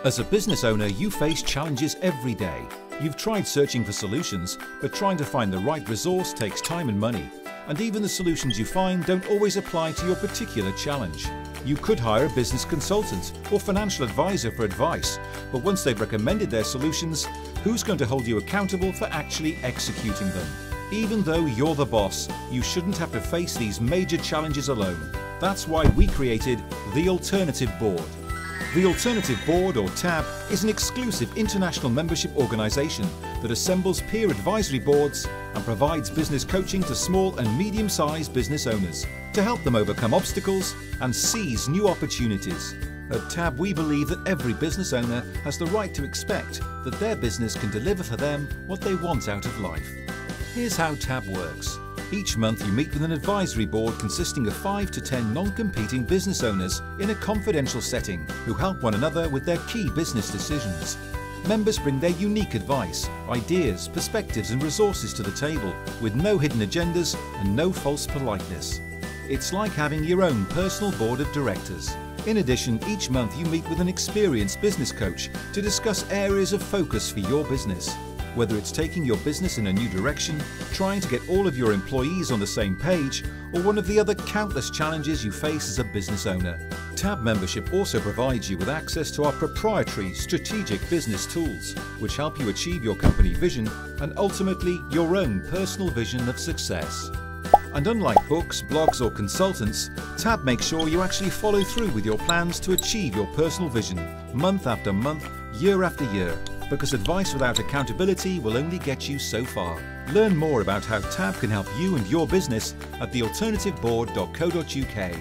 As a business owner, you face challenges every day. You've tried searching for solutions, but trying to find the right resource takes time and money. And even the solutions you find don't always apply to your particular challenge. You could hire a business consultant or financial advisor for advice, but once they've recommended their solutions, who's going to hold you accountable for actually executing them? Even though you're the boss, you shouldn't have to face these major challenges alone. That's why we created the Alternative Board. The Alternative Board, or TAB, is an exclusive international membership organisation that assembles peer advisory boards and provides business coaching to small and medium-sized business owners to help them overcome obstacles and seize new opportunities. At TAB, we believe that every business owner has the right to expect that their business can deliver for them what they want out of life. Here's how TAB works. Each month you meet with an advisory board consisting of 5 to 10 non-competing business owners in a confidential setting who help one another with their key business decisions. Members bring their unique advice, ideas, perspectives and resources to the table with no hidden agendas and no false politeness. It's like having your own personal board of directors. In addition, each month you meet with an experienced business coach to discuss areas of focus for your business. Whether it's taking your business in a new direction, trying to get all of your employees on the same page, or one of the other countless challenges you face as a business owner. TAB membership also provides you with access to our proprietary strategic business tools, which help you achieve your company vision and ultimately your own personal vision of success. And unlike books, blogs or consultants, TAB makes sure you actually follow through with your plans to achieve your personal vision, month after month, year after year. Because advice without accountability will only get you so far. Learn more about how TAB can help you and your business at thealternativeboard.co.uk.